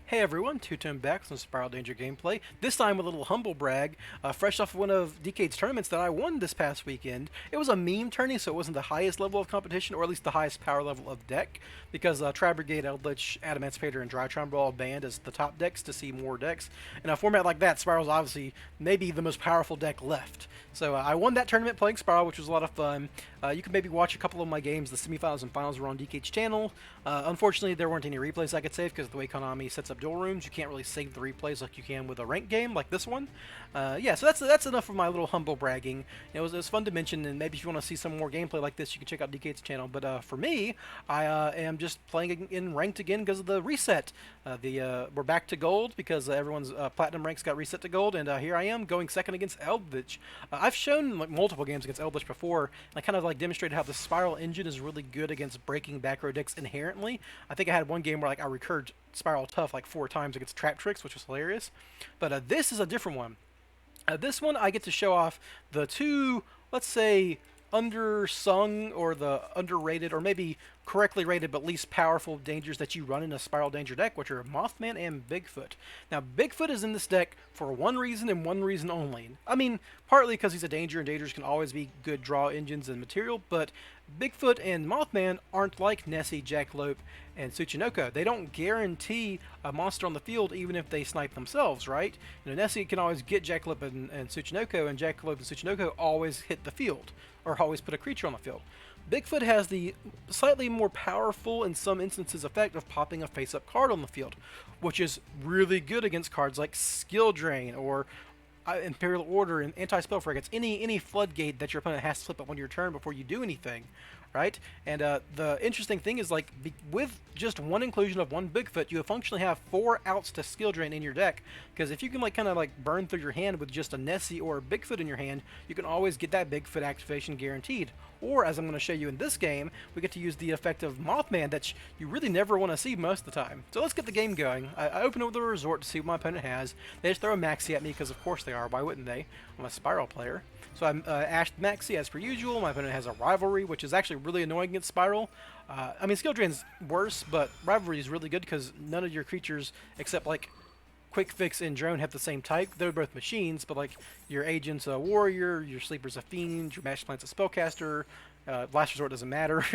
Hey everyone, Two-Tone back with some Spiral Danger gameplay. This time with a little humble brag, fresh off of one of DK's tournaments that I won this past weekend. It was a meme tourney, so it wasn't the highest level of competition, or at least the highest power level of deck, because Tri Brigade, Eldritch, Adamantipator, and Drytron were all banned as the top decks to see more decks. In a format like that, Spiral's obviously maybe the most powerful deck left. So I won that tournament playing Spiral, which was a lot of fun. You can maybe watch a couple of my games. The semifinals and finals were on DK's channel. Unfortunately, there weren't any replays I could save because of the way Konami sets up duel rooms. You can't really save the replays like you can with a ranked game like this one. Yeah, so that's enough of my little humble bragging. It was fun to mention, and maybe if you want to see some more gameplay like this, you can check out DK's channel. But for me, I am just playing in ranked again because of the reset. We're back to gold because everyone's platinum ranks got reset to gold, and here I am going second against Eldritch. I've shown like multiple games against Eldritch before, and I kind of like demonstrated how the Spiral engine is really good against breaking back row decks inherently. I think I had one game where like I recurred Spiral Tough like 4 times against Trap Tricks, which was hilarious. But this is a different one. This one I get to show off the two, let's say, undersung or the underrated or maybe correctly rated but least powerful dangers that you run in a Spiral Danger deck, which are Mothman and Bigfoot. Now, Bigfoot is in this deck for one reason and one reason only. I mean, partly because he's a danger and dangers can always be good draw engines and material, but Bigfoot and Mothman aren't like Nessie, Jackalope, and Tsuchinoko. They don't guarantee a monster on the field even if they snipe themselves, right? You know, Nessie can always get Jackalope and Tsuchinoko, and Jackalope and Tsuchinoko always hit the field, or always put a creature on the field. Bigfoot has the slightly more powerful, in some instances, effect of popping a face-up card on the field, which is really good against cards like Skill Drain or Imperial Order and Anti-Spell Frigates, any floodgate that your opponent has to flip up on your turn before you do anything, right? And the interesting thing is, like, with just one inclusion of one Bigfoot, you functionally have 4 outs to Skill Drain in your deck, because if you can, like, kind of, like, burn through your hand with just a Nessie or a Bigfoot in your hand, you can always get that Bigfoot activation guaranteed. Or, as I'm going to show you in this game, we get to use the effect of Mothman that you really never want to see most of the time. So let's get the game going. I open up with a resort to see what my opponent has. They just throw a Maxi at me because of course they are. Why wouldn't they? I'm a Spiral player. So I'm Ash Maxi as per usual. My opponent has a Rivalry, which is actually really annoying against Spiral. I mean, Skill Drain's worse, but Rivalry is really good because none of your creatures, except like Quick Fix and Drone, have the same type. They're both machines, but like your Agent's a Warrior, your Sleeper's a Fiend, your Master Plant's a Spellcaster, Last Resort doesn't matter.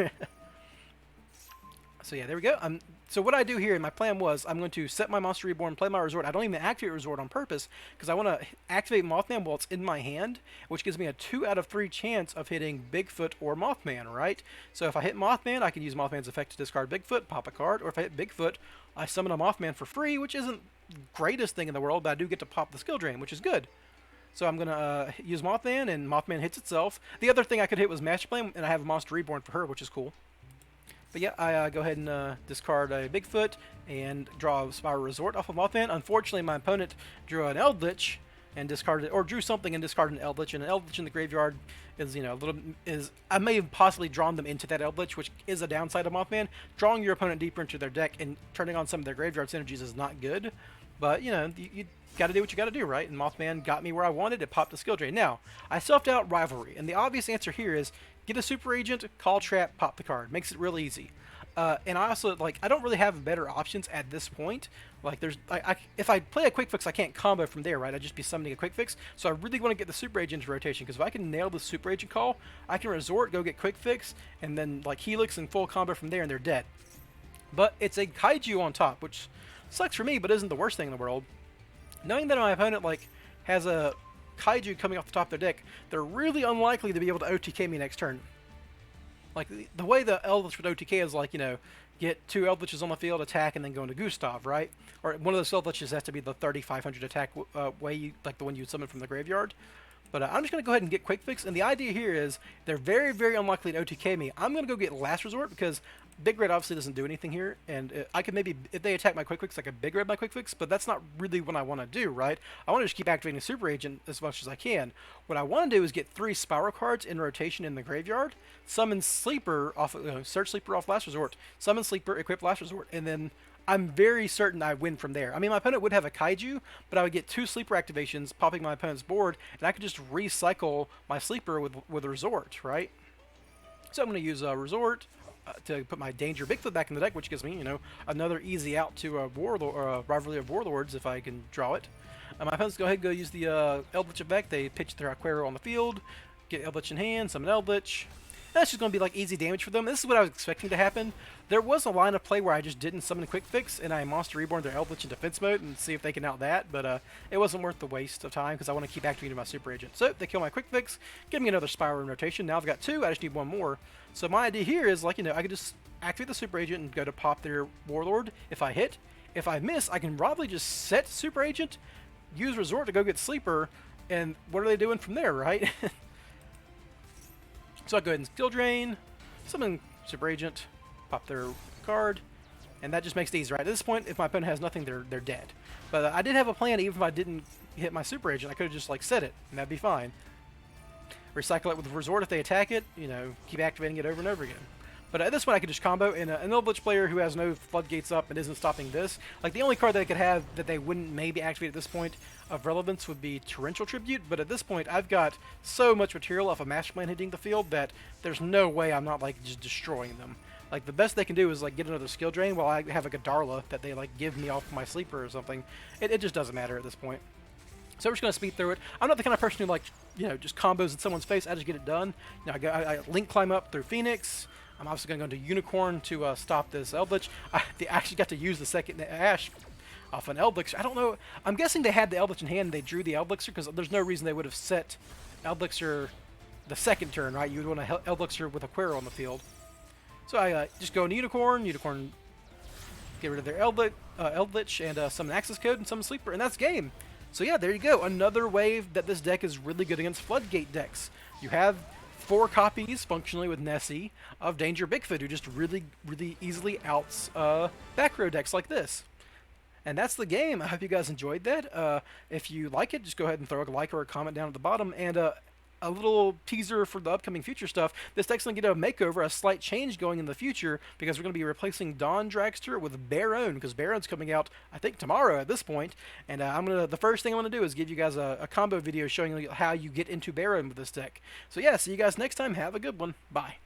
So yeah, there we go. So what I do here, my plan was, I'm going to set my Monster Reborn, play my Resort. I don't even activate Resort on purpose, because I want to activate Mothman while it's in my hand, which gives me a 2 out of 3 chance of hitting Bigfoot or Mothman, right? So if I hit Mothman, I can use Mothman's effect to discard Bigfoot, pop a card, or if I hit Bigfoot, I summon a Mothman for free, which isn't the greatest thing in the world, but I do get to pop the Skill Drain, which is good. So I'm going to use Mothman, and Mothman hits itself. The other thing I could hit was Master Plan, and I have a Monster Reborn for her, which is cool. But yeah, I go ahead and discard a Bigfoot and draw a Spiral Resort off of Mothman. Unfortunately, my opponent drew an Eldritch and discarded, or drew something and discarded an Eldritch. And an Eldritch in the graveyard is, you know, I may have possibly drawn them into that Eldritch, which is a downside of Mothman. Drawing your opponent deeper into their deck and turning on some of their graveyard synergies is not good. But, you know, you got to do what you got to do, right? And Mothman got me where I wanted. It popped the Skill Drain. Now, I selfed out Rivalry, and the obvious answer here is get a Super Agent, call Trap, pop the card. Makes it real easy. And I also, like, I don't really have better options at this point. Like, if I play a Quick Fix, I can't combo from there, right? I'd just be summoning a Quick Fix. So I really want to get the Super Agent into rotation, because if I can nail the Super Agent call, I can Resort, go get Quick Fix, and then, like, Helix and full combo from there, and they're dead. But it's a Kaiju on top, which sucks for me, but isn't the worst thing in the world. Knowing that my opponent, like, has a Kaiju coming off the top of their deck, they're really unlikely to be able to OTK me next turn. Like, the way the Eldritch would OTK is, like, you know, get 2 Eldritches on the field, attack, and then go into Gustav, right? Or one of those Eldritches has to be the 3500 attack way, like the one you summon from the graveyard. But I'm just going to go ahead and get Quick Fix, and the idea here is they're very, very unlikely to OTK me. I'm going to go get Last Resort, because Big Red obviously doesn't do anything here, and I could maybe, if they attack my Quick Fix, I could Big Red my Quick Fix, but that's not really what I want to do, right? I want to just keep activating Super Agent as much as I can. What I want to do is get 3 Spiral cards in rotation in the graveyard, summon Sleeper off, search Sleeper off Last Resort, summon Sleeper, equip Last Resort, and then I'm very certain I win from there. I mean, my opponent would have a Kaiju, but I would get 2 Sleeper activations, popping my opponent's board, and I could just recycle my Sleeper with a Resort, right? So I'm going to use a Resort, to put my Danger Bigfoot back in the deck, which gives me, another easy out to a Warlord or a Rivalry of Warlords if I can draw it. My opponents go ahead and go use the Eldritch effect. They pitch their Aquero on the field, get Eldritch in hand, summon Eldritch. That's just going to be like easy damage for them. This is what I was expecting to happen. There was a line of play where I just didn't summon Quick Fix and I Monster Reborn their Eldritch in defense mode and see if they can out that, but it wasn't worth the waste of time because I want to keep activating my Super Agent. So they kill my Quick Fix, give me another Spiral in rotation. Now I've got 2, I just need 1 more. So my idea here is like, I could just activate the Super Agent and go to pop their Warlord if I hit. If I miss, I can probably just set Super Agent, use Resort to go get Sleeper, and what are they doing from there, right? So I'll go ahead and Skill Drain, summon Super Agent, pop their card, and that just makes it easy, right? At this point, if my opponent has nothing, they're dead. But I did have a plan, even if I didn't hit my Super Agent, I could have just like set it, and that'd be fine. Recycle it with Resort if they attack it, keep activating it over and over again. But at this point, I could just combo, and an Eldritch player who has no floodgates up and isn't stopping this, like the only card that I could have that they wouldn't maybe activate at this point of relevance would be Torrential Tribute, but at this point, I've got so much material off a Master Plan hitting the field that there's no way I'm not like just destroying them. Like the best they can do is like get another Skill Drain while I have like a Darla that they like give me off my Sleeper or something. It just doesn't matter at this point. So we're just going to speed through it. I'm not the kind of person who like, just combos in someone's face. I just get it done. I Link Climb up through Phoenix. I'm obviously going to go into Unicorn to stop this Eldritch. They actually got to use the second Ash off an Eldritch. I don't know. I'm guessing they had the Eldritch in hand and they drew the Eldritch because there's no reason they would have set Eldritch the second turn, right? You would want to Eldritch with Aquero on the field. So I just go into Unicorn. Unicorn, get rid of their Eldritch and summon Access Code and summon Sleeper, and that's game. So yeah, there you go. Another wave that this deck is really good against Floodgate decks. You have 4 copies, functionally with Nessie, of Danger Bigfoot, who just really, really easily outs back row decks like this. And that's the game. I hope you guys enjoyed that. If you like it, just go ahead and throw a like or a comment down at the bottom. And a little teaser for the upcoming future stuff. This deck's going to get a makeover, a slight change going in the future, because we're going to be replacing Dawn Dragster with Baron, because Baron's coming out, I think, tomorrow at this point. And the first thing I'm going to do is give you guys a combo video showing you how you get into Baron with this deck. So yeah, see you guys next time. Have a good one. Bye.